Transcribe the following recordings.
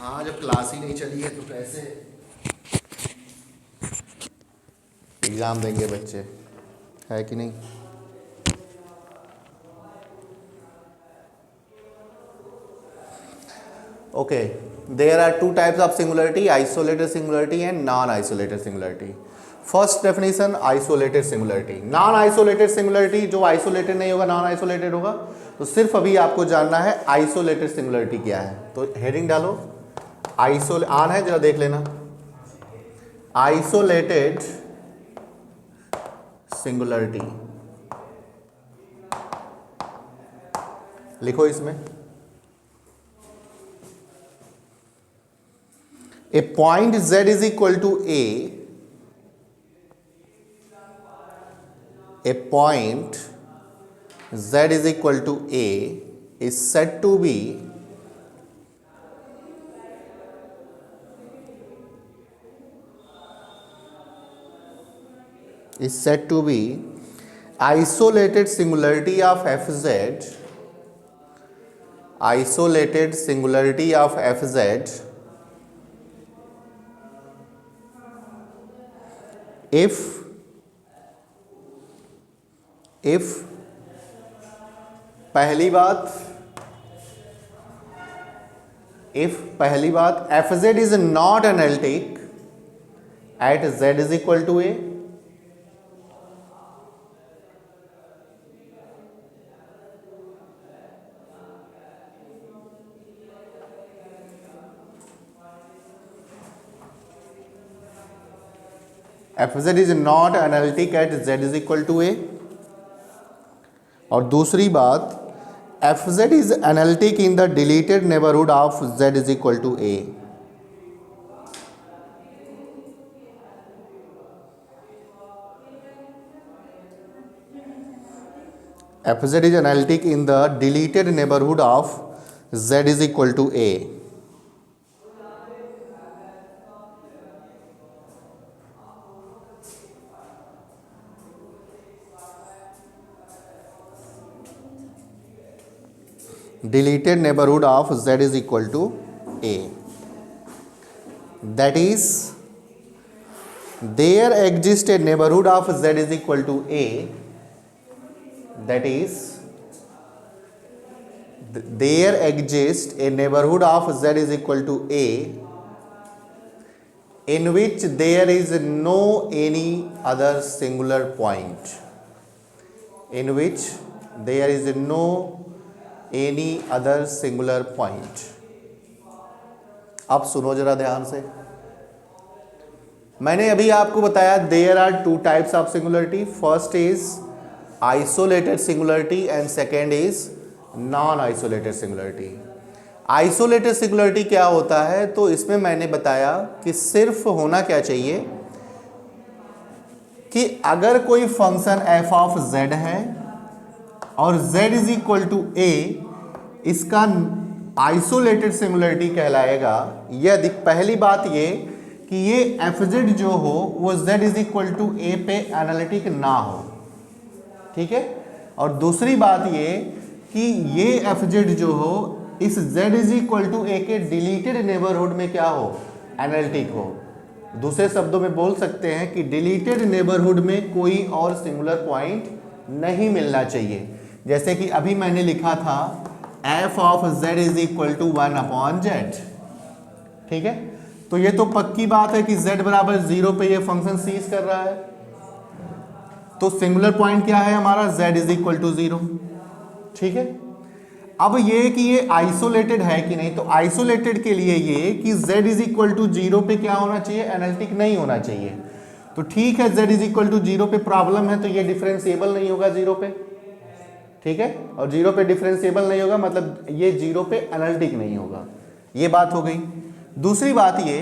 हाँ, जब क्लास ही नहीं चली है तो कैसे एग्ज़ाम देंगे बच्चे, है कि नहीं? Okay, there are two types of singularity, isolated singularity and non isolated singularity. First definition, isolated singularity. Non isolated singularity, जो आइसोलेटेड नहीं होगा, नॉन आइसोलेटेड होगा। तो सिर्फ अभी आपको जानना है आइसोलेटेड सिंगुलरिटी क्या है। तो हेडिंग डालो, ऑन है, जरा देख लेना। आइसोलेटेड सिंगुलरिटी लिखो इसमें। A point z is equal to a point z is equal to a is said to be isolated singularity of fz, isolated singularity of fz if पहली बात fz is not analytic at z is equal to a, fz is not analytic at z is equal to a। और दूसरी बात, fz is analytic in the deleted neighborhood of z is equal to a। fz is analytic in the deleted neighborhood of z is equal to a। deleted neighborhood of z is equal to a, that is there exists a neighborhood of z is equal to a, that is there exists a neighborhood of z is equal to a in which there is no any other singular point, in which there is no any other singular point. अब सुनो जरा ध्यान से, मैंने अभी आपको बताया there are two types of singularity. First is isolated singularity and second is non isolated singularity. Isolated singularity क्या होता है, तो इसमें मैंने बताया कि सिर्फ होना क्या चाहिए कि अगर कोई फंक्शन एफ ऑफ जेड है और z is equal to a, इसका आइसोलेटेड सिंगुलरिटी कहलाएगा यदि पहली बात ये कि ये fz जो हो वो z is equal to a पे एनालिटिक ना हो, ठीक है। और दूसरी बात ये कि ये fz जो हो इस z is equal to a के डिलीटेड नेबरहुड में क्या हो, एनालिटिक हो। दूसरे शब्दों में बोल सकते हैं कि डिलीटेड नेबरहुड में कोई और सिंगुलर पॉइंट नहीं मिलना चाहिए। जैसे कि अभी मैंने लिखा था f of z is equal to 1/z, ठीक है। तो ये तो पक्की बात है कि z बराबर 0 पे ये फंक्शन सीज कर रहा है, तो सिंगुलर पॉइंट क्या है हमारा, z इज इक्वल टू 0, ठीक है। अब ये कि ये आइसोलेटेड है कि नहीं, तो आइसोलेटेड के लिए ये कि z इज इक्वल टू 0 पे क्या होना चाहिए, एनालिटिक नहीं होना चाहिए। तो ठीक है, z इज इक्वल टू 0 पे प्रॉब्लम है, तो ये डिफरेंशिएबल नहीं होगा 0 पे, ठीक है। और 0 पे डिफरेंशिएबल नहीं होगा मतलब ये 0 पे एनालिटिक नहीं होगा, ये बात हो गई। दूसरी बात ये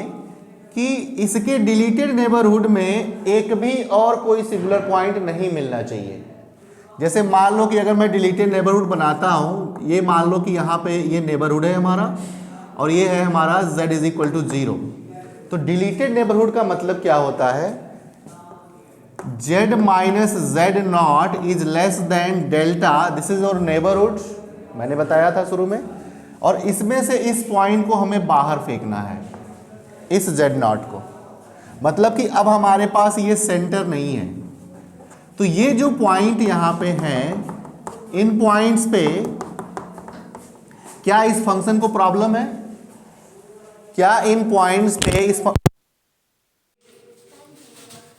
कि इसके डिलीटेड नेबरहुड में एक भी और कोई सिंगुलर पॉइंट नहीं मिलना चाहिए। जैसे मान लो कि अगर मैं डिलीटेड नेबरहुड बनाता हूं, ये मान लो कि यहाँ पे ये नेबरहुड है हमारा और ये है हमारा z इज इक्वल टू 0। तो डिलीटेड नेबरहुड का मतलब क्या होता है, z minus Z not is less than delta, this is और नेबरहुड, मैंने बताया था शुरू में। और इसमें से इस पॉइंट को हमें बाहर फेंकना है, इस Z0 को। मतलब कि अब हमारे पास ये सेंटर नहीं है, तो ये जो पॉइंट यहां पे हैं, इन पॉइंट्स पे क्या इस फंक्शन को प्रॉब्लम है? क्या इन पॉइंट्स पे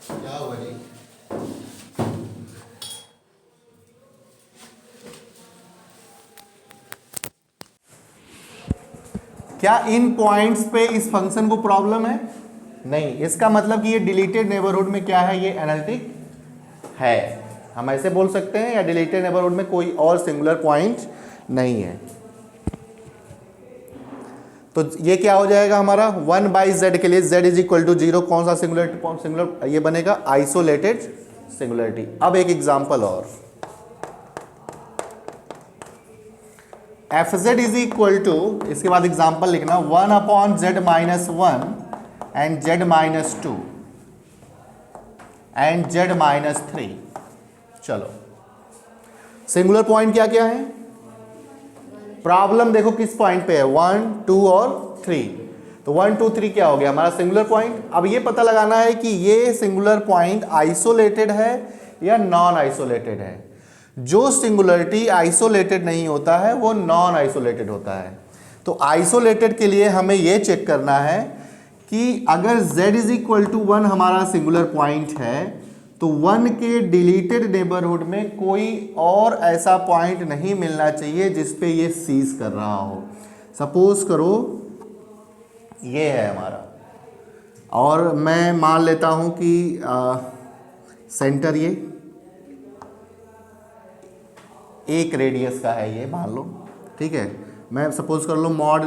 क्या हुआ जी? क्या इन पॉइंट्स पे इस फंक्शन को प्रॉब्लम है? नहीं। इसका मतलब कि ये डिलीटेड नेबरहुड में क्या है, ये एनालिटिक है, हम ऐसे बोल सकते हैं, या डिलीटेड नेबरहुड में कोई और सिंगुलर पॉइंट नहीं है। तो ये क्या हो जाएगा हमारा 1/z के लिए z इज इक्वल टू 0, कौन सा सिंगुलर ये बनेगा? Isolated singularity. अब एक एग्जांपल और, fz इज इक्वल टू, इसके बाद एग्जांपल लिखना 1/z-1 and z-2 and z-3। चलो, सिंगुलर पॉइंट क्या क्या है? प्रॉब्लम देखो किस पॉइंट पे है, 1, 2 और 3। तो 1, 2, 3 क्या हो गया हमारा सिंगुलर पॉइंट। अब ये पता लगाना है कि ये सिंगुलर पॉइंट आइसोलेटेड है या नॉन आइसोलेटेड है। जो सिंगुलरिटी आइसोलेटेड नहीं होता है वो नॉन आइसोलेटेड होता है। तो आइसोलेटेड के लिए हमें ये चेक करना है कि अगर z इज इक्वल टू 1 हमारा सिंगुलर पॉइंट है, तो 1 के डिलीटेड नेबरहुड में कोई और ऐसा पॉइंट नहीं मिलना चाहिए जिस पे ये सीज कर रहा हो। सपोज करो ये है हमारा, और मैं मान लेता हूं कि सेंटर ये 1 रेडियस का है, ये मान लो, ठीक है। मैं सपोज कर लो मॉड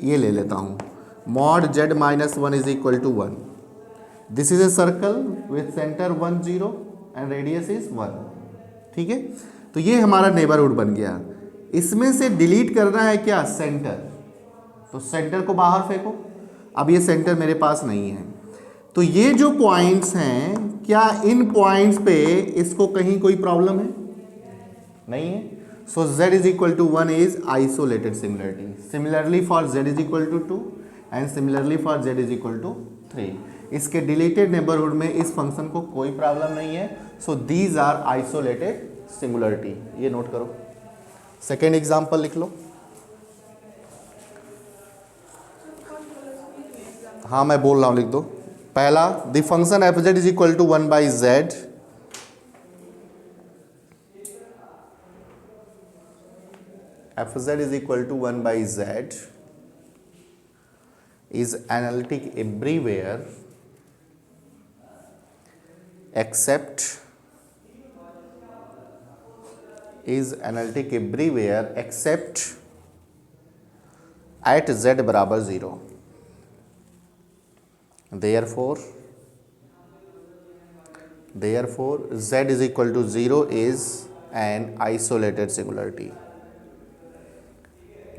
ये ले लेता हूं, mod z-1 is equal to 1। This is a circle with centre 1, 0 and radius is 1, ठीक है। तो ये हमारा नेबरहुड बन गया। इसमें से डिलीट करना है क्या? सेंटर। तो सेंटर को बाहर फेंको। अब ये सेंटर मेरे पास नहीं है, तो ये जो पॉइंट्स हैं, क्या इन पॉइंट्स पे इसको कहीं कोई प्रॉब्लम है? नहीं है। So z is equal to 1 is isolated similarity. Similarly for z is equal to 2 and similarly for z is equal to 3। इसके डिलीटेड नेबरहुड में इस फंक्शन को कोई प्रॉब्लम नहीं है। So these are isolated singularity. ये नोट करो। Second example लिख लो। हाँ मैं बोल रहा हूँ, लिख दो। पहला, the function F Z is equal to 1/z fz is equal to 1/z is analytic everywhere except at z बराबर 0। therefore z is equal to 0 is an isolated singularity।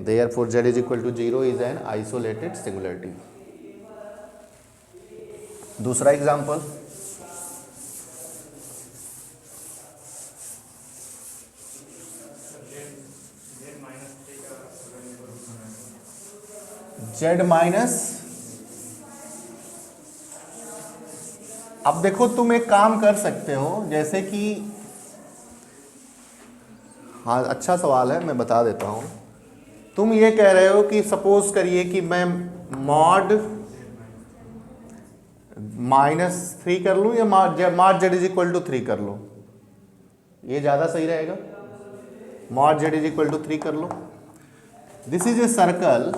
Therefore z is equal to 0 is an isolated singularity। दूसरा example, z-, अब देखो तुम एक काम कर सकते हो, जैसे कि, हाँ अच्छा सवाल है, मैं बता देता हूँ। तुम ये कह रहे हो कि सपोज करिए कि मैं मॉड -3 कर लूँ या mod z is equal to 3 कर लो, ये ज़्यादा सही रहेगा। Mod z is equal to 3 कर लो। This is a circle,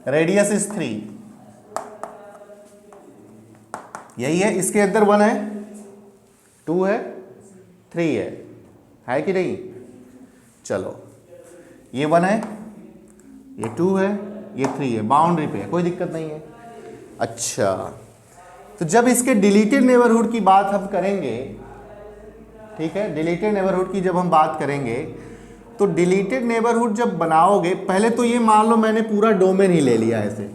radius is 3, यही है। इसके अंदर 1 है, 2 है, 3 है कि नहीं? चलो, ये 1 है, ये 2 है, ये 3 है, बाउंड्री पे है, कोई दिक्कत नहीं है। अच्छा, तो जब इसके डिलीटेड नेबरहुड की बात हम करेंगे, ठीक है, डिलीटेड नेबरहुड की जब हम बात करेंगे, तो डिलीटेड नेबरहुड जब बनाओगे, पहले तो ये मान लो मैंने पूरा डोमेन ही ले लिया ऐसे।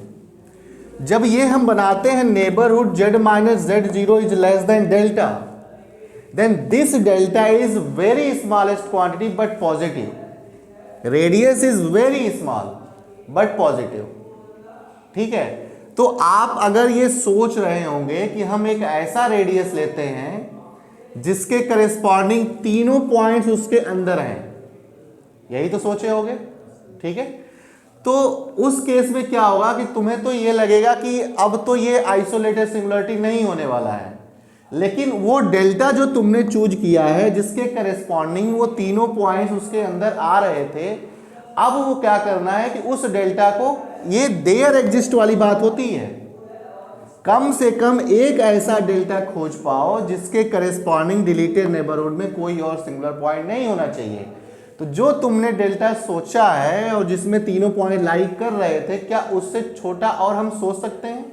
जब ये हम बनाते हैं neighbourhood z-z0 is less than delta, then this delta is very smallest quantity but positive. Radius is very small but positive. ठीक है, तो आप अगर ये सोच रहे होंगे कि हम एक ऐसा रेडियस लेते हैं जिसके करेस्पॉन्डिंग तीनों पॉइंट्स उसके अंदर हैं, यही तो सोचे होंगे। ठीक है, तो उस केस में क्या होगा कि तुम्हें तो ये लगेगा कि अब तो ये आइसोलेटेड सिंगुलरिटी नहीं होने वाला है, लेकिन वो डेल्टा जो तुमने चूज किया है जिसके करेस्पॉन्डिंग वो तीनों पॉइंट्स उसके अंदर आ रहे थे, अब वो क्या करना है कि उस डेल्टा को, ये देयर एग्जिस्ट वाली बात होती है, कम से कम एक ऐसा डेल्टा खोज पाओ जिसके करेस्पॉन्डिंग डिलीटेड नेबरहुड में कोई और सिंगुलर पॉइंट नहीं होना चाहिए। तो जो तुमने डेल्टा सोचा है और जिसमें तीनों पॉइंट लाइक कर रहे थे, क्या उससे छोटा और हम सोच सकते हैं?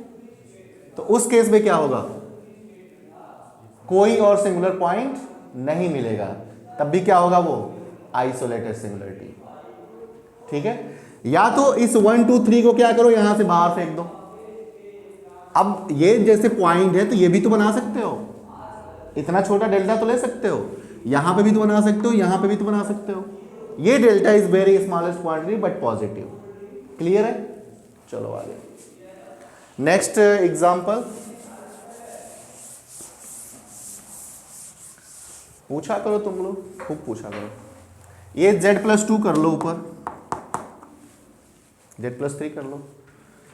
तो उस केस में क्या होगा, कोई और सिंगुलर पॉइंट नहीं मिलेगा, तब भी क्या होगा, वो आइसोलेटेड सिंगुलरिटी। ठीक है, या तो इस 1 2 3 को क्या करो, यहां से बाहर फेंक दो। अब ये जैसे पॉइंट है तो ये भी तो बना सकते हो, इतना छोटा डेल्टा तो ले सकते हो, यहां पे भी तो बना सकते हो, यहां पे भी तो बना सकते हो। ये delta is very smallest quantity but positive. Clear है? चलो आगे, नेक्स्ट एग्जांपल पूछा करो तुम लोग, खूब पूछा करो। ये z+2 कर लो, ऊपर z+3 कर लो।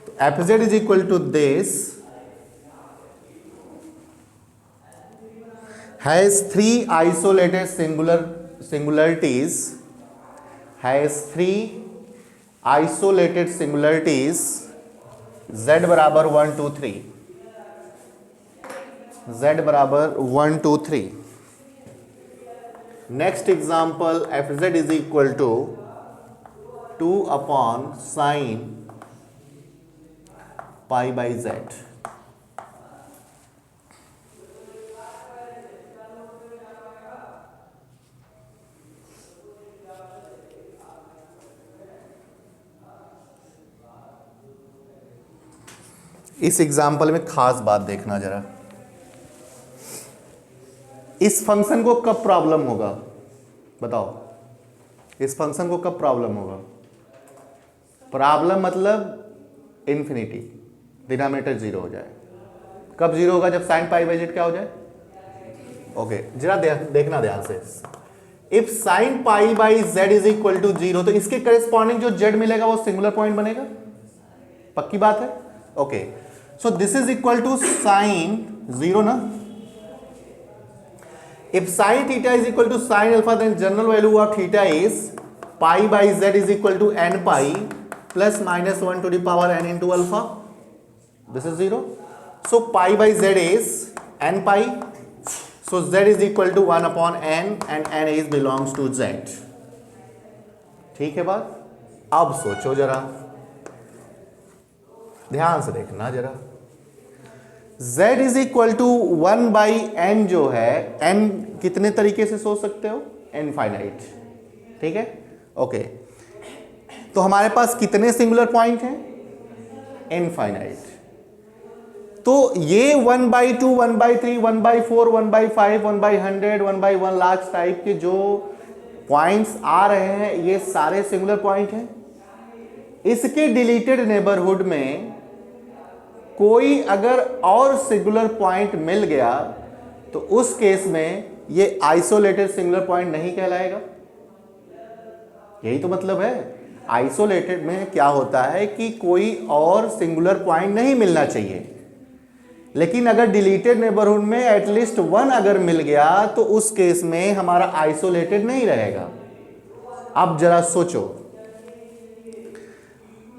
तो fz is equal to this has 3 isolated singularities, has 3 isolated singularities z बराबर 1 2 3, z बराबर 1 2 3। Next example, fz is equal to 2 upon sine pi by z. इस एग्जाम्पल में खास बात देखना जरा, इस फंक्शन को कब प्रॉब्लम होगा बताओ, इस फंक्शन को कब प्रॉब्लम होगा? प्रॉब्लम मतलब इन्फिनिटी, डिनोमिनेटर 0 हो जाए। कब 0 होगा? जब साइन पाई बाई जेड क्या हो जाए? ओके, जरा देखना ध्यान से। If sine pi by z is equal to 0, तो इसके करेस्पॉन्डिंग जो जेड मिलेगा वो सिंगुलर पॉइंट बनेगा, पक्की बात है। Okay, so this is equal to sine 0 ना। If sin theta is equal to sin alpha, then general value of theta is pi by z is equal to n pi plus minus 1 to the power n into alpha. This is 0. So pi by z is n pi. So z is equal to 1 upon n and n is belongs to z. ठीक है बात? अब सोचो जरा, ध्यान से देखना जरा। z is equal to 1 by n जो है, n कितने तरीके से सोच सकते हो? इनफाइनाइट। ठीक है, ओके, तो हमारे पास कितने सिंगुलर पॉइंट हैं? इनफाइनाइट। तो ये 1/2, 1/3, 1/4, 1/5, 1/100, 1/1 लाख टाइप के जो पॉइंट्स आ रहे हैं, ये सारे सिंगुलर पॉइंट हैं। इसके डिलीटेड नेबरहुड में कोई अगर और सिंगुलर पॉइंट मिल गया तो उस केस में ये आइसोलेटेड सिंगुलर पॉइंट नहीं कहलाएगा। यही तो मतलब है, आइसोलेटेड में क्या होता है कि कोई और सिंगुलर पॉइंट नहीं मिलना चाहिए, लेकिन अगर डिलीटेड नेबरहुड में एटलीस्ट 1 अगर मिल गया तो उस केस में हमारा आइसोलेटेड नहीं रहेगा। अब जरा सोचो,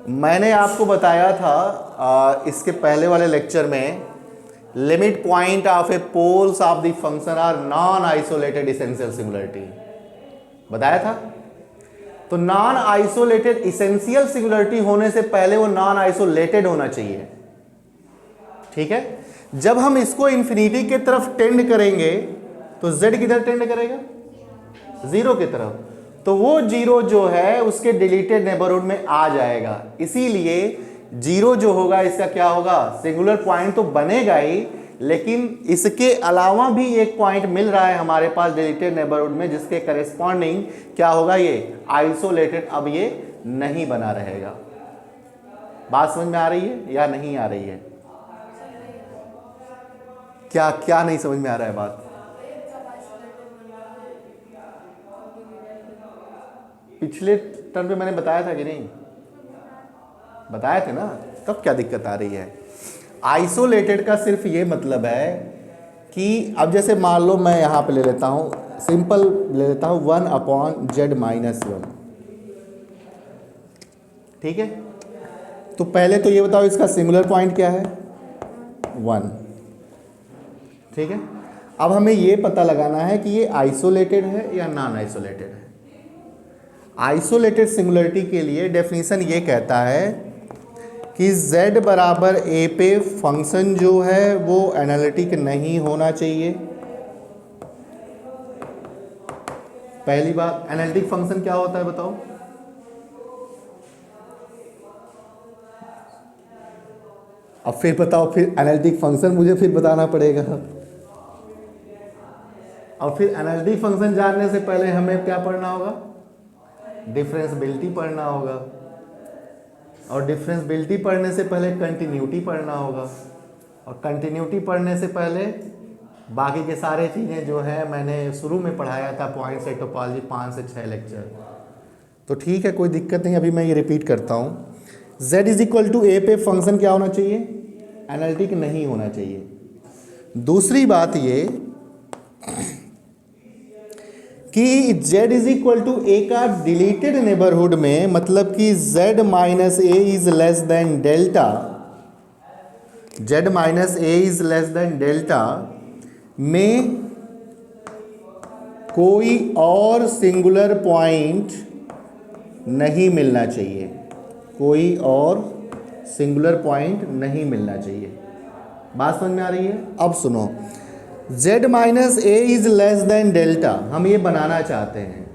मैंने आपको बताया था इसके पहले वाले लेक्चर में, limit point of a poles of the function are non isolated essential singularity, बताया था। तो नॉन आइसोलेटेड इसेंशियल सिंगुलरिटी होने से पहले वो नॉन आइसोलेटेड होना चाहिए। ठीक है, जब हम इसको इंफिनिटी की तरफ टेंड करेंगे तो z किधर टेंड करेगा? 0 की तरफ। तो वो 0 जो है उसके डिलीटेड नेबरहुड में आ जाएगा, इसीलिए 0 जो होगा इसका क्या होगा? सिंगुलर पॉइंट तो बनेगा ही, लेकिन इसके अलावा भी एक पॉइंट मिल रहा है हमारे पास डिलीटेड नेबरहुड में, जिसके करेस्पॉन्डिंग क्या होगा, ये आइसोलेटेड, अब ये नहीं बना रहेगा। बात समझ में आ रही है या नहीं आ रही है? क्या क्या नहीं समझ में आ रहा है बात? पिछले टर्म पे मैंने बताया था कि नहीं? बताया थे ना, तब क्या दिक्कत आ रही है? आइसोलेटेड का सिर्फ ये मतलब है कि अब जैसे मान लो मैं यहाँ पे ले लेता हूँ, सिंपल ले लेता हूँ 1/z-1, ठीक है। तो पहले तो ये बताओ इसका सिंगुलर पॉइंट क्या है, 1, ठीक है। अब हमें ये पता लगाना है कि ये आइसोलेटेड है या नॉन आइसोलेटेड है। आइसोलेटेड सिंगुलरिटी के लिए डेफिनेशन ये कहता है कि z बराबर a पे फंक्शन जो है वो एनालिटिक नहीं होना चाहिए। पहली बात, एनालिटिक फंक्शन क्या होता है बताओ? अब फिर बताओ, फिर एनालिटिक फंक्शन मुझे फिर बताना पड़ेगा। और फिर एनालिटिक फंक्शन जानने से पहले हमें क्या पढ़ना होगा? डिफरेंशियबिलिटी पढ़ना होगा, और डिफरेंशियबिलिटी पढ़ने से पहले कंटिन्यूटी पढ़ना होगा, और कंटिन्यूटी पढ़ने से पहले बाकी के सारे चीज़ें जो है मैंने शुरू में पढ़ाया था, पॉइंट से टोपोलॉजी 5 से 6 लेक्चर। तो ठीक है, कोई दिक्कत नहीं, अभी मैं ये रिपीट करता हूँ। z = a पे फंक्शन क्या होना चाहिए? एनालिटिक नहीं होना चाहिए। दूसरी बात ये कि z = a का डिलीटेड नेबरहुड में, मतलब कि z - a is less than delta, z - a is less than delta में कोई और सिंगुलर पॉइंट नहीं मिलना चाहिए, कोई और सिंगुलर पॉइंट नहीं मिलना चाहिए। बात समझ में आ रही है? अब सुनो, z - a is less than delta हम ये बनाना चाहते हैं।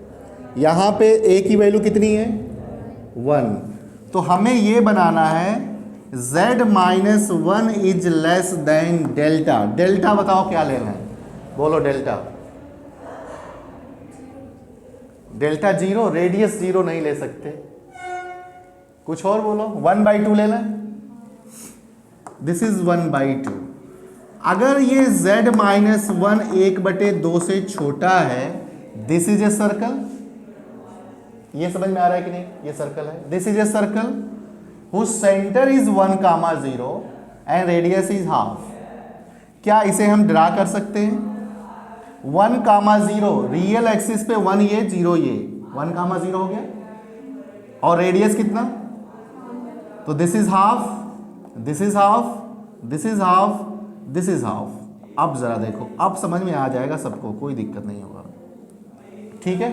यहाँ पे a की वैल्यू कितनी है? 1। तो हमें ये बनाना है z - 1 is less than delta. Delta बताओ क्या लेना है, बोलो डेल्टा। डेल्टा 0, रेडियस 0 नहीं ले सकते, कुछ और बोलो। 1/2 लेना है, दिस इज 1/2। अगर ये z - 1 1/2 से छोटा है, दिस इज ए सर्कल। ये समझ में आ रहा है कि नहीं? ये सर्कल है, this is a circle whose centre is 1,0 and radius is half. क्या इसे हम ड्रा कर सकते हैं? 1,0 रियल एक्सिस पे 1 ये 0 ये 1,0 हो गया, और रेडियस कितना? तो this is half, this is half, this is half, this is half. अब जरा देखो, अब समझ में आ जाएगा सबको, कोई दिक्कत नहीं होगा, ठीक है।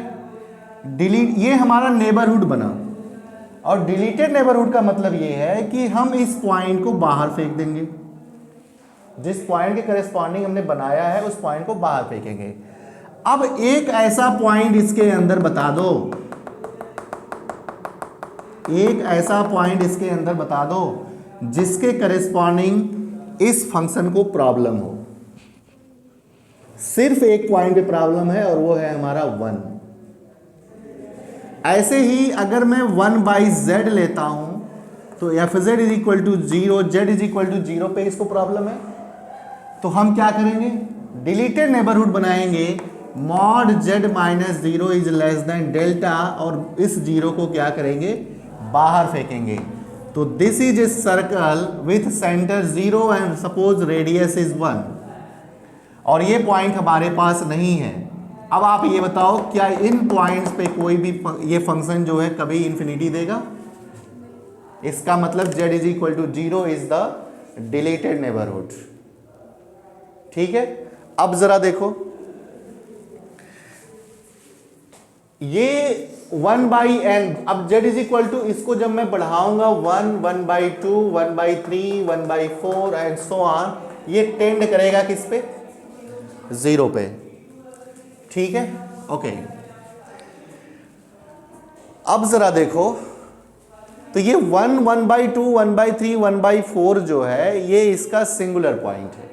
डिलीट, ये हमारा नेबरहुड बना, और डिलीटेड नेबरहुड का मतलब ये है कि हम इस पॉइंट को बाहर फेंक देंगे। जिस पॉइंट के करेस्पॉन्डिंग हमने बनाया है उस पॉइंट को बाहर फेंकेंगे। अब एक ऐसा पॉइंट इसके अंदर बता दो, एक ऐसा पॉइंट इसके अंदर बता दो जिसके करेस्पॉन्डिंग इस फंक्शन को प्रॉब्लम हो। सिर्फ एक पॉइंट पे प्रॉब्लम है और वो है हमारा 1। ऐसे ही अगर मैं 1/z लेता हूं तो fz = 0, z = 0 पे इसको प्रॉब्लम है, तो हम क्या करेंगे? डिलीटेड नेबरहुड बनाएंगे, mod z - 0 is less than delta, और इस 0 को क्या करेंगे? बाहर फेंकेंगे। तो this is a circle with centre 0 and suppose radius is 1, और ये पॉइंट हमारे पास नहीं है। अब आप ये बताओ, क्या इन पॉइंट्स पे कोई भी ये फंक्शन जो है कभी इंफिनिटी देगा? इसका मतलब z = 0 is the deleted neighbourhood, ठीक है। अब जरा देखो, ये 1/n, अब z = इसको जब मैं बढ़ाऊंगा 1, 1/2, 1/3, 1/4 एंड सो ऑन, ये टेंड करेगा किस पे? 0 पे, ठीक है, ओके। अब जरा देखो, तो ये 1, 1/2, 1/3, 1/4 जो है ये इसका सिंगुलर पॉइंट है,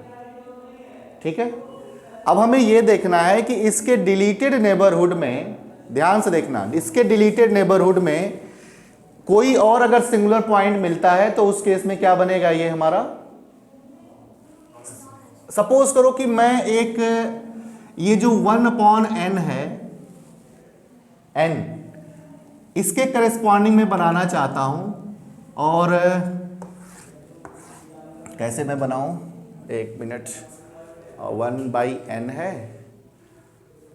ठीक है। अब हमें ये देखना है कि इसके डिलीटेड नेबरहुड में, ध्यान से देखना, इसके डिलीटेड नेबरहुड में कोई और अगर सिंगुलर पॉइंट मिलता है तो उस केस में क्या बनेगा ये हमारा। सपोज करो कि मैं एक, ये जो 1/n है, n, इसके करेस्पॉन्डिंग में बनाना चाहता हूं। और कैसे मैं बनाऊं, 1 मिनट। 1/n है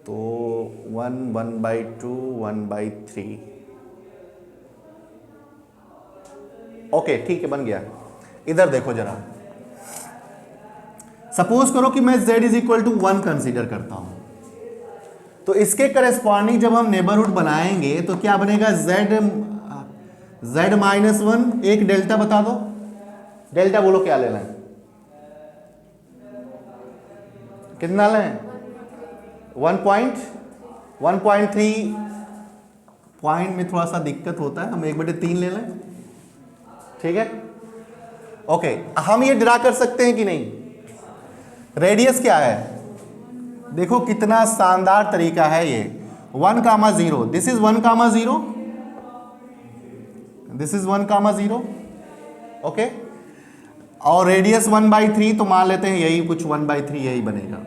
तो 1, 1/2, 1/3। ओके ठीक है, बन गया। इधर देखो जरा, सपोज करो कि मैं z is equal to 1 consider करता हूं, तो इसके करेस्पॉन्डिंग जब हम नेबरहुड बनाएंगे तो क्या बनेगा, z-1। एक डेल्टा बता दो, डेल्टा बोलो क्या लेना है, कितना लें, 1.3 पॉइंट में थोड़ा सा दिक्कत होता है, हम 1/3 ले लें, ठीक है। ओके, हम ये ड्रा कर सकते हैं कि नहीं। रेडियस क्या है, देखो कितना शानदार तरीका है ये, 1,0, this is 1,0, this is 1,0, okay. और रेडियस 1/3, तो मान लेते हैं यही कुछ 1/3 यही बनेगा,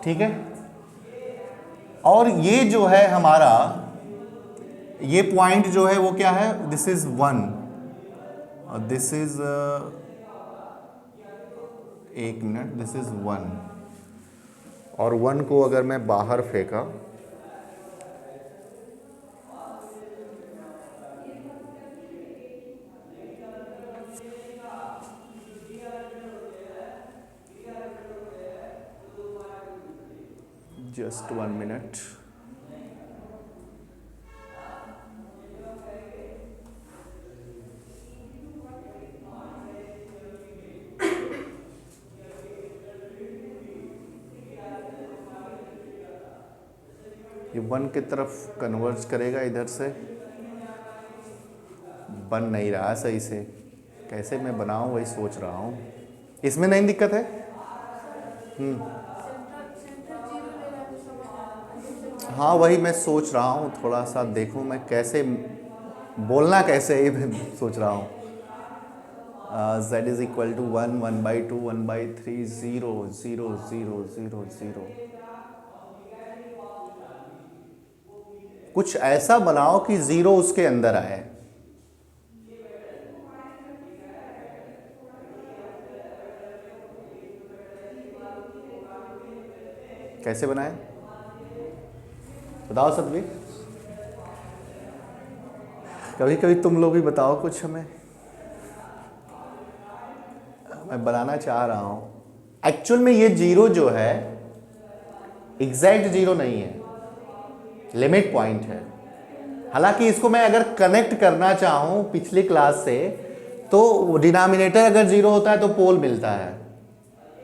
ठीक है। और ये जो है हमारा, ये पॉइंट जो है वो क्या है, दिस इज 1 और this is 1 minute, this is 1 और 1 को अगर मैं बाहर फेंका, जस्ट 1 मिनट, ये 1 की तरफ कन्वर्ज करेगा, इधर से बन नहीं रहा सही से, कैसे मैं बनाऊं वही सोच रहा हूं। इसमें नहीं दिक्कत है, हाँ वही मैं सोच रहा हूँ, थोड़ा सा देखूँ मैं कैसे बोलना, कैसे ये मैं सोच रहा हूँ। z is equal to 1, 1/2, 1/3, 0, 0, 0, 0, 0। कुछ ऐसा बनाओ कि 0 उसके अंदर आए। कैसे बनाए बताओ सतवीर, कभी कभी तुम लोग भी बताओ कुछ हमें, मैं बनाना चाह रहा हूं। एक्चुअल में ये 0 जो है एग्जैक्ट 0 नहीं है, लिमिट पॉइंट है। हालांकि इसको मैं अगर कनेक्ट करना चाहूं पिछली क्लास से, तो डिनोमिनेटर अगर 0 होता है तो पोल मिलता है,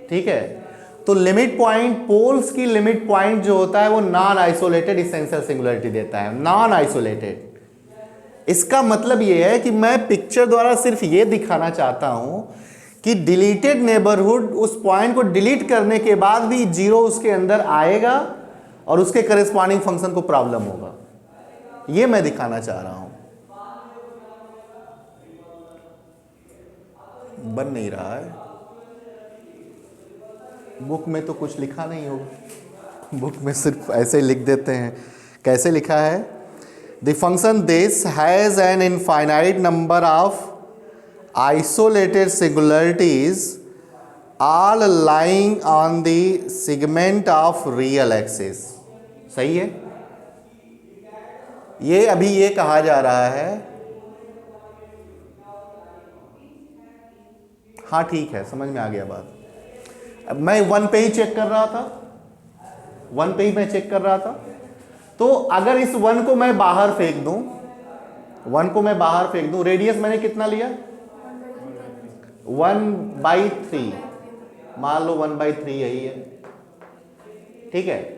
ठीक है। तो लिमिट पॉइंट, पोल्स की लिमिट पॉइंट जो होता है वो नॉन आइसोलेटेड इसेंशियल सिंगुलरिटी देता है, नॉन आइसोलेटेड। इसका मतलब ये है कि मैं पिक्चर द्वारा सिर्फ ये दिखाना चाहता हूं कि डिलीटेड नेबरहुड, उस पॉइंट को डिलीट करने के बाद भी 0 उसके अंदर आएगा और उसके करेस्पॉन्डिंग फंक्शन को प्रॉब्लम होगा, ये मैं दिखाना चाह रहा हूं। बन नहीं रहा है, बुक में तो कुछ लिखा नहीं होगा, बुक में सिर्फ ऐसे लिख देते हैं। कैसे लिखा है, the function this has an infinite number of isolated singularities all lying on the segment of real axis. सही है, ये अभी ये कहा जा रहा है, हाँ ठीक है, समझ में आ गया बात। अब मैं 1 पे ही चेक कर रहा था, 1 पे ही मैं चेक कर रहा था। तो अगर इस 1 को मैं बाहर फेंक दूं, 1 को मैं बाहर फेंक दूं, रेडियस मैंने कितना लिया, 1/3, मान लो 1/3 यही है, ठीक है।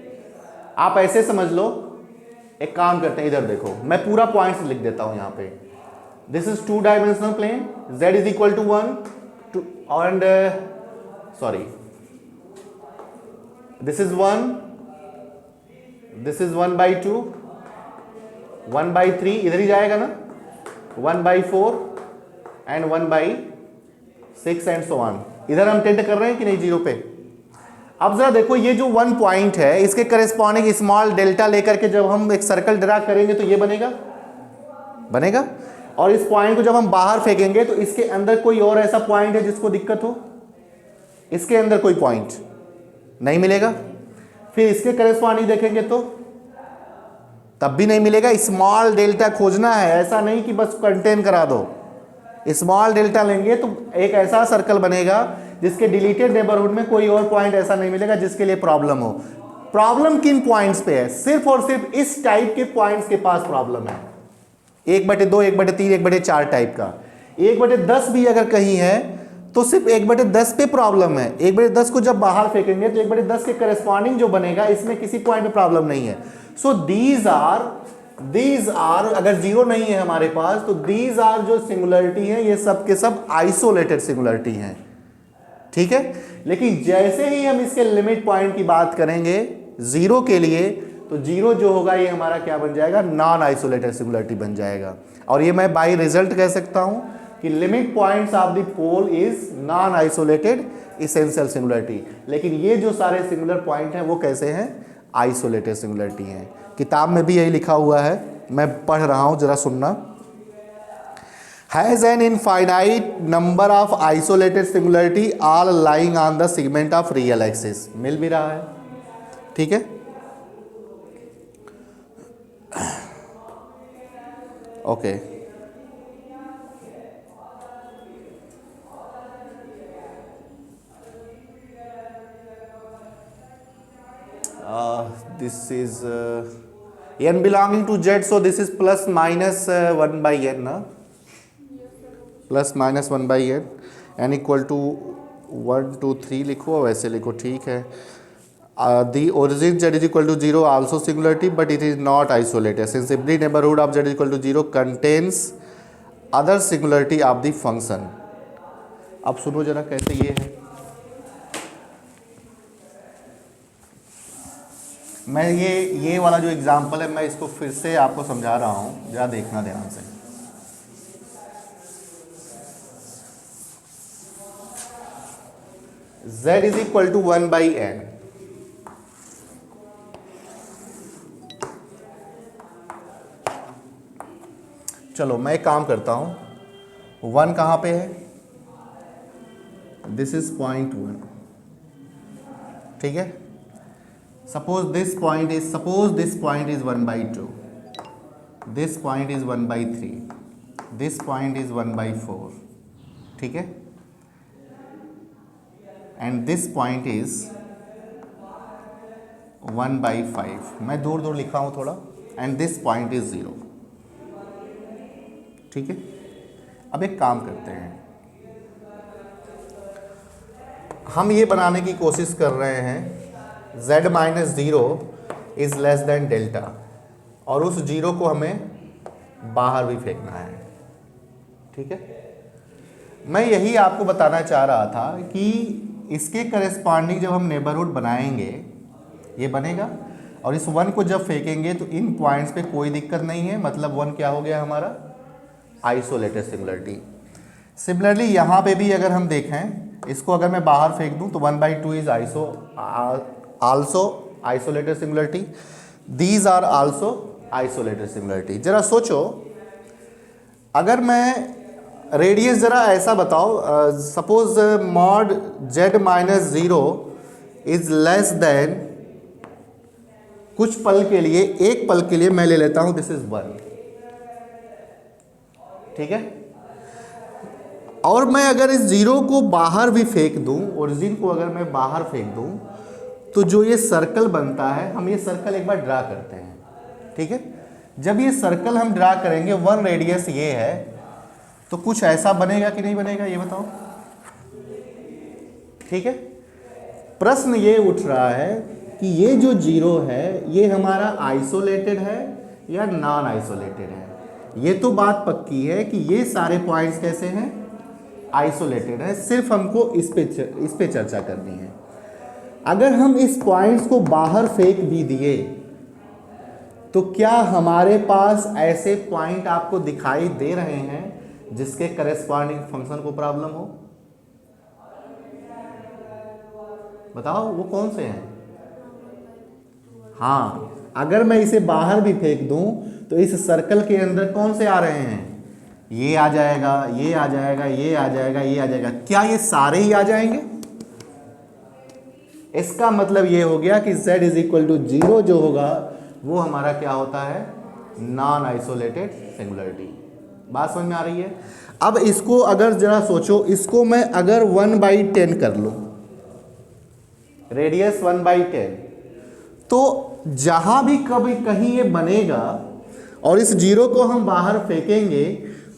आप ऐसे समझ लो, एक काम करते हैं, इधर देखो, मैं पूरा पॉइंट्स लिख देता हूं यहां पे। This is 2 dimensional plane, z is equal to 1, and sorry, this is 1, this is 1/2, 1/3 इधर ही जाएगा ना, 1/4 एंड 1/6 एंड सो ऑन। इधर हम टेंड कर रहे हैं कि नहीं जीरो पे। अब जरा देखो ये जो 1 पॉइंट है इसके करेस्पॉन्डिंग स्मॉल डेल्टा लेकर के जब हम एक सर्कल ड्रा करेंगे तो ये बनेगा और इस पॉइंट को जब हम बाहर फेंकेंगे तो इसके अंदर कोई और ऐसा पॉइंट है जिसको दिक्कत हो, इसके अंदर कोई पॉइंट नहीं मिलेगा। फिर इसके करेस्पॉन्डिंग देखेंगे तो तब भी नहीं मिलेगा। स्मॉल डेल्टा खोजना है, ऐसा नहीं कि बस कंटेन करा दो। स्मॉल डेल्टा लेंगे तो एक ऐसा सर्कल बनेगा जिसके डिलीटेड नेबरहुड में कोई और पॉइंट ऐसा नहीं मिलेगा जिसके लिए प्रॉब्लम हो। प्रॉब्लम किन पॉइंट्स पे है? सिर्फ और सिर्फ इस टाइप के पॉइंट्स के पास प्रॉब्लम है। 1/2, 1/3, 1/4 टाइप का। 1/10 भी अगर कहीं है तो सिर्फ 1/10 पे प्रॉब्लम है। 1/10 को जब बाहर फेंकेंगे तो 1/10 के करस्पॉन्डिंग जो बनेगा इसमें किसी पॉइंट पे प्रॉब्लम नहीं है। सो दीज आर अगर जीरो नहीं है हमारे पास तो दीज आर जो सिंगुलरिटी है ये सब के सब आइसोलेटेड सिंगुलरिटी हैं, ठीक है। लेकिन जैसे ही हम इसके लिमिट पॉइंट की बात करेंगे जीरो के लिए तो जीरो जो होगा ये हमारा क्या बन जाएगा? नॉन आइसोलेटेड सिंगुलरिटी बन जाएगा। और ये मैं बाय रिजल्ट कह सकता हूं कि limit points of the pole is non isolated essential singularity. लेकिन ये जो सारे सिंगुलर पॉइंट हैं वो कैसे हैं? आइसोलेटेड सिंगुलरिटी हैं। किताब में भी यही लिखा हुआ है, मैं पढ़ रहा हूं, जरा सुनना। Has an infinite number of isolated singularity all lying on the segment of real axis. मिल भी रहा है, ठीक है। Okay this is n belonging to z, so this is plus minus 1/n ना, plus minus 1/n, n equal to 1 2 3 लिखो, वैसे लिखो, ठीक है। The origin z is equal to 0 also singularity but it is not isolated since every neighborhood of z is equal to 0 contains other singularity of the function। अब सुनो जरा कैसे ये है। मैं ये वाला जो एग्जाम्पल है मैं इसको फिर से आपको समझा रहा हूं, जरा देखना ध्यान से। z is equal to 1/n। चलो मैं एक काम करता हूं, 1 कहां पे है? दिस इज पॉइंट 1, ठीक है। Suppose this point is 1/2, this point is 1/3, this point is 1/4, ठीक है, and this point is 1/5। मैं दूर दूर लिखा हूं थोड़ा, and this point is 0, ठीक है। अब एक काम करते हैं, हम ये बनाने की कोशिश कर रहे हैं z minus 0 is less than delta, और उस जीरो को हमें बाहर भी फेंकना है, ठीक है। मैं यही आपको बताना चाह रहा था कि इसके करेस्पॉन्डिंग जब हम नेबरहुड बनाएंगे ये बनेगा, और इस 1 को जब फेंकेंगे तो इन पॉइंट्स पे कोई दिक्कत नहीं है, मतलब 1 क्या हो गया हमारा? Isolated similarity. सिमिलरली यहाँ पे भी अगर हम देखें, इसको अगर मैं बाहर फेंक दूँ तो 1/2 is also isolated similarity, these are also isolated similarity। जरा सोचो, अगर मैं रेडियस जरा ऐसा बताओ, suppose mod z minus 0 is less then, कुछ पल के लिए, एक पल के लिए मैं ले लेता हूं दिस इज 1, ठीक है। और मैं अगर इस जीरो को बाहर भी फेंक दूं, ओरिजिन को अगर मैं बाहर फेंक दूं तो जो ये सर्कल बनता है, हम ये सर्कल एक बार ड्रा करते हैं, ठीक है। जब ये सर्कल हम ड्रा करेंगे, 1 रेडियस ये है, तो कुछ ऐसा बनेगा कि नहीं बनेगा ये बताओ, ठीक है। प्रश्न ये उठ रहा है कि ये जो जीरो है ये हमारा आइसोलेटेड है या नॉन आइसोलेटेड है। ये तो बात पक्की है कि ये सारे पॉइंट्स कैसे हैं? आइसोलेटेड है, सिर्फ हमको इस पे चर्चा करनी है। अगर हम इस पॉइंट्स को बाहर फेंक भी दिए तो क्या हमारे पास ऐसे पॉइंट आपको दिखाई दे रहे हैं जिसके करेस्पॉन्डिंग फंक्शन को प्रॉब्लम हो? बताओ वो कौन से हैं? हाँ, अगर मैं इसे बाहर भी फेंक दूं तो इस सर्कल के अंदर कौन से आ रहे हैं? ये आ जाएगा, ये आ जाएगा, ये आ जाएगा, ये आ जाएगा। क्या ये सारे ही आ जाएंगे? इसका मतलब ये हो गया कि z इज इक्वल टू 0 जो होगा वो हमारा क्या होता है? Non isolated singularity. बात समझ में आ रही है? अब इसको अगर जरा सोचो, इसको मैं अगर 1/10 कर लूं, रेडियस 1/10, तो जहां भी कभी कहीं ये बनेगा और इस 0 को हम बाहर फेंकेंगे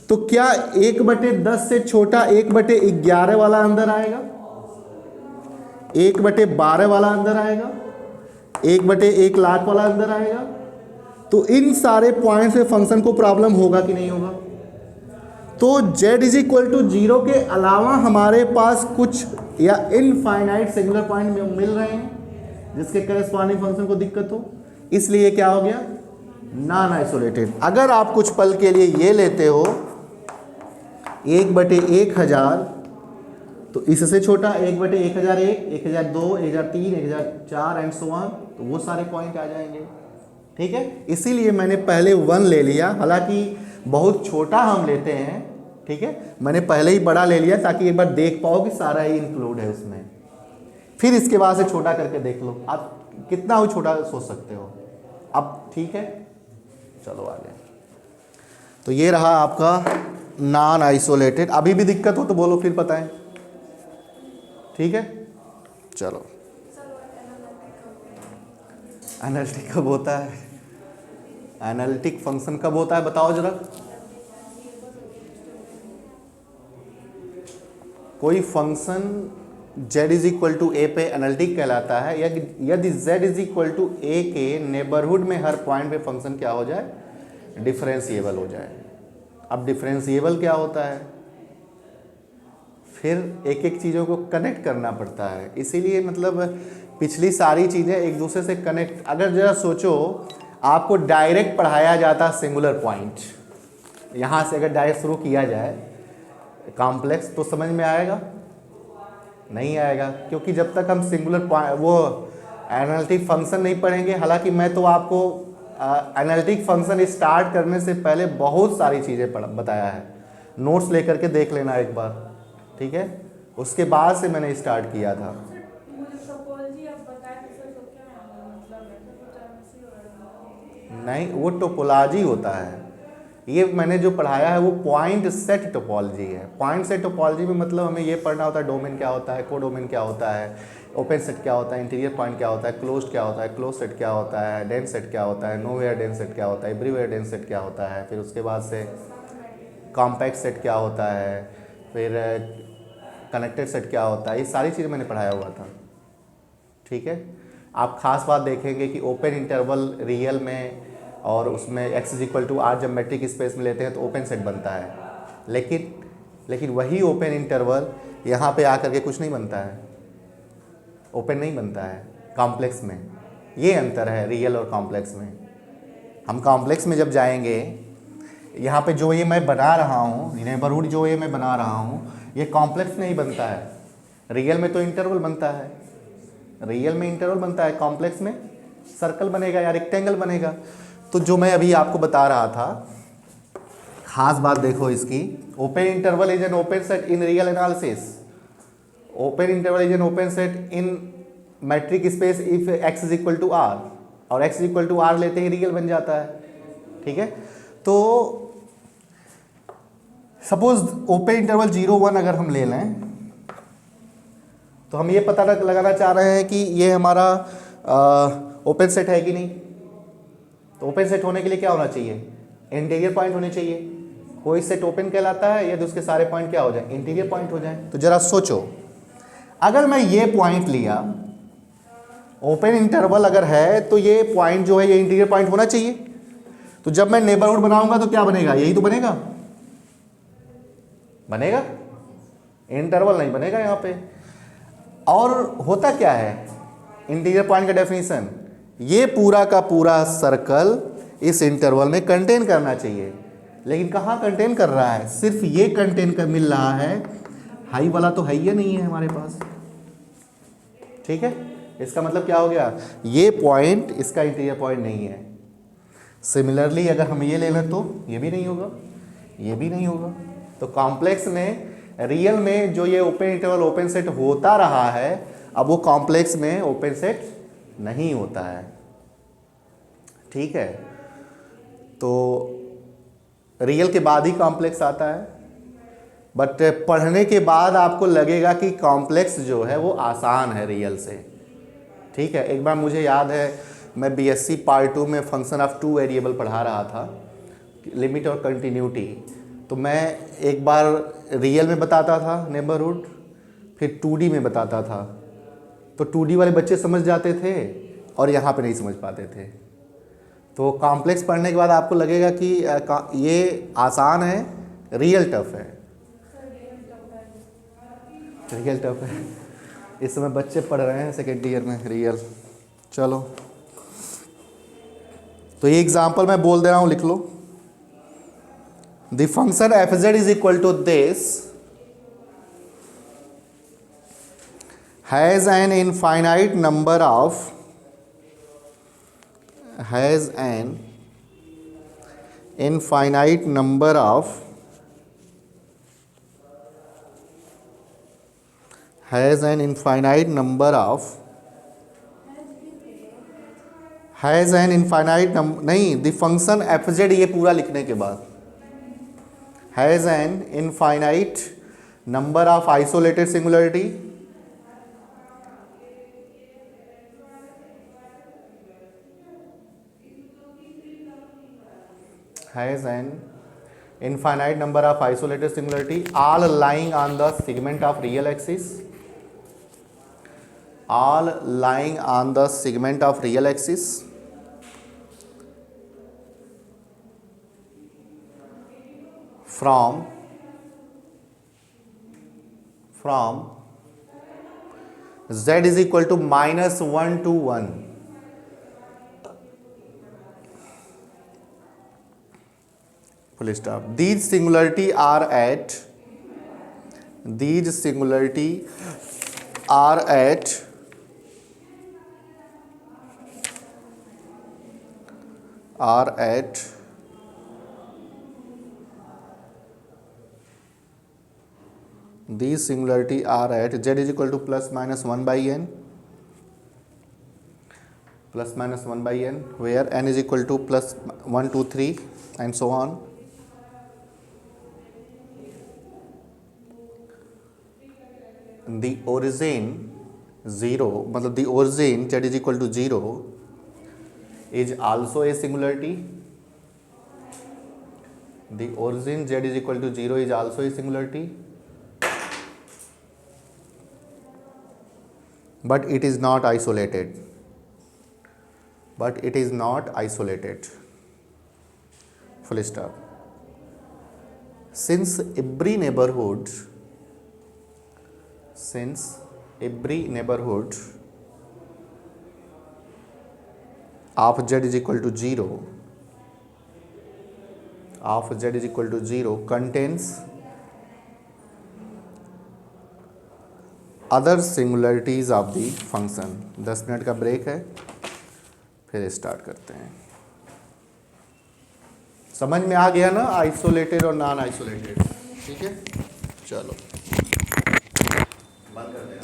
तो क्या 1/10 से छोटा 1/11 वाला अंदर आएगा? 1/12 वाला अंदर आएगा? 1/1,00,000 वाला अंदर आएगा? तो इन सारे पॉइंट्स में फंक्शन को प्रॉब्लम होगा कि नहीं होगा? तो z इज इक्वल टू 0 के अलावा हमारे पास कुछ या इनफाइनाइट सिंगुलर पॉइंट मिल रहे हैं जिसके करेस्पॉन्डिंग फंक्शन को दिक्कत हो, इसलिए क्या हो गया? Non isolated. अगर आप कुछ पल के लिए ये लेते हो 1/1000, तो इससे छोटा 1/1001, 1002, 1003, 1004 एंड सो ऑन, तो वो सारे पॉइंट आ जाएंगे। ठीक है, इसीलिए मैंने पहले 1 ले लिया, हालांकि बहुत छोटा हम लेते हैं। ठीक है, मैंने पहले ही बड़ा ले लिया ताकि एक बार देख पाओ कि सारा ही इंक्लूड है उसमें। फिर इसके बाद से छोटा करके देख लो, आप कितना वो छोटा सोच सकते हो। अब ठीक है, चलो आगे। तो ये रहा आपका नॉन आइसोलेटेड। अभी भी दिक्कत हो तो बोलो, फिर बताएं। ठीक है, चलो। एनालिटिक कब होता है? एनालिटिक फंक्शन कब होता है बताओ जरा। कोई function z is equal to A पे एनालिटिक कहलाता है यदि z is equal to A के नेबरहुड में हर पॉइंट पे फंक्शन क्या हो जाए? डिफरेंशिएबल हो जाए। अब डिफरेंशिएबल क्या होता है? फिर एक एक चीज़ों को कनेक्ट करना पड़ता है, इसीलिए मतलब पिछली सारी चीज़ें एक दूसरे से कनेक्ट। अगर जरा सोचो, आपको डायरेक्ट पढ़ाया जाता सिंगुलर पॉइंट, यहाँ से अगर डायरेक्ट शुरू किया जाए कॉम्प्लेक्स, तो समझ में आएगा? नहीं आएगा, क्योंकि जब तक हम सिंगुलर पॉइंट वो एनालिटिक फंक्शन नहीं पढ़ेंगे। हालांकि मैं तो आपको एनालिटिक फंक्शन स्टार्ट करने से पहले बहुत सारी चीज़ें बताया है, नोट्स लेकर के देख लेना एक बार। ठीक है, उसके बाद से मैंने स्टार्ट किया था। नहीं, वो टोपोलॉजी होता है। ये मैंने जो पढ़ाया है वो पॉइंट सेट टोपोलॉजी है। पॉइंट सेट टोपोलॉजी में मतलब हमें ये पढ़ना होता है डोमेन क्या होता है, कोडोमेन क्या होता है, ओपन सेट क्या होता है, इंटीरियर पॉइंट क्या होता है, क्लोज्ड क्या होता है, क्लोज सेट क्या होता है, डेंस सेट क्या होता है, नोवेयर डेंस सेट क्या होता है, एवरीवेयर डेंस सेट क्या होता है, फिर उसके बाद से कॉम्पैक्ट सेट क्या होता है, फिर कनेक्टेड सेट क्या होता है। ये सारी चीज़ें मैंने पढ़ाया हुआ था। ठीक है, आप खास बात देखेंगे कि ओपन इंटरवल रियल में और उसमें x is equal to R जब मैट्रिक स्पेस में लेते हैं तो ओपन सेट बनता है, लेकिन वही ओपन इंटरवल यहाँ पे आकर के कुछ नहीं बनता है, ओपन नहीं बनता है कॉम्प्लेक्स में। ये अंतर है रियल और कॉम्प्लेक्स में। हम कॉम्प्लेक्स में जब जाएंगे, यहाँ पे जो ये मैं बना रहा हूँ नेबरहुड, जो ये मैं बना रहा हूँ, ये कॉम्प्लेक्स नहीं बनता है। रियल में तो इंटरवल बनता है, रियल में इंटरवल बनता है, कॉम्प्लेक्स में सर्कल बनेगा या रेक्टेंगल बनेगा। तो जो मैं अभी आपको बता रहा था, खास बात देखो इसकी, open interval is an open set in real analysis, open interval is an open set in metric space if x is equal to R, और x is equal to R लेते ही रियल बन जाता है। ठीक है, तो सपोज ओपन इंटरवल 0-1 अगर हम ले लें, तो हम ये पता लगाना चाह रहे हैं कि ये हमारा ओपन सेट है कि नहीं। तो ओपन सेट होने के लिए क्या होना चाहिए? इंटीरियर पॉइंट होने चाहिए। कोई सेट ओपन कहलाता है यदि उसके सारे पॉइंट क्या हो जाए? इंटीरियर पॉइंट हो जाए। तो जरा सोचो, अगर मैं ये पॉइंट लिया, ओपन इंटरवल अगर है तो ये पॉइंट जो है ये इंटीरियर पॉइंट होना चाहिए। तो जब मैं नेबरहुड बनाऊंगा तो क्या बनेगा? यही तो बनेगा, इंटरवल नहीं बनेगा यहाँ पे। और होता क्या है इंटीरियर पॉइंट का डेफिनेशन, ये पूरा का पूरा सर्कल इस इंटरवल में कंटेन करना चाहिए, लेकिन कहाँ कंटेन कर रहा है, सिर्फ ये कंटेन कर मिल रहा है, हाई वाला तो है ही नहीं है हमारे पास। ठीक है, इसका मतलब क्या हो गया, ये पॉइंट इसका इंटीरियर पॉइंट नहीं है। सिमिलरली अगर हम ये ले लें तो ये भी नहीं होगा, ये भी नहीं होगा। तो कॉम्प्लेक्स ने रियल में जो ये ओपन इंटरवल ओपन सेट होता रहा है, अब वो कॉम्प्लेक्स में ओपन सेट नहीं होता है। ठीक है, तो रियल के बाद ही कॉम्प्लेक्स आता है, बट पढ़ने के बाद आपको लगेगा कि कॉम्प्लेक्स जो है वो आसान है रियल से। ठीक है, एक बार मुझे याद है मैं बीएससी पार्ट 2 में फंक्शन ऑफ 2 वेरिएबल पढ़ा रहा था, लिमिट और कंटिन्यूटी। तो मैं एक बार रियल में बताता था नेबरहुड, फिर 2D में बताता था, तो 2D वाले बच्चे समझ जाते थे और यहाँ पे नहीं समझ पाते थे। तो कॉम्प्लेक्स पढ़ने के बाद आपको लगेगा कि ये आसान है, रियल टफ है, रियल टफ है। इस समय बच्चे पढ़ रहे हैं सेकेंड ईयर में रियल। चलो, तो ये एग्जांपल मैं बोल दे रहा हूँ, लिख लो। The function F Z is equal to this has an infinite number of has an infinite number of has an infinite number of has an infinite number नहीं, the function f z, ये पूरा लिखने के बाद has an infinite number of isolated singularity has an infinite number of isolated singularity all lying on the segment of real axis, all lying on the segment of real axis from z is equal to -1 to 1. Full stop. These singularity are at these singularity are at z is equal to plus minus 1 by n, where n is equal to plus 1 2 3 and so on. The origin 0, मतलब the origin z is equal to 0 is also a singularity. The origin z is equal to 0 is also a singularity, but it is not isolated. Full stop. Since every neighborhood of z is equal to 0 contains other singularities of the function. 10 minute का break है, फिर start करते हैं। समझ में आ गया ना isolated और नॉन आइसोलेटेड? ठीक है, चलो बंद करते हैं।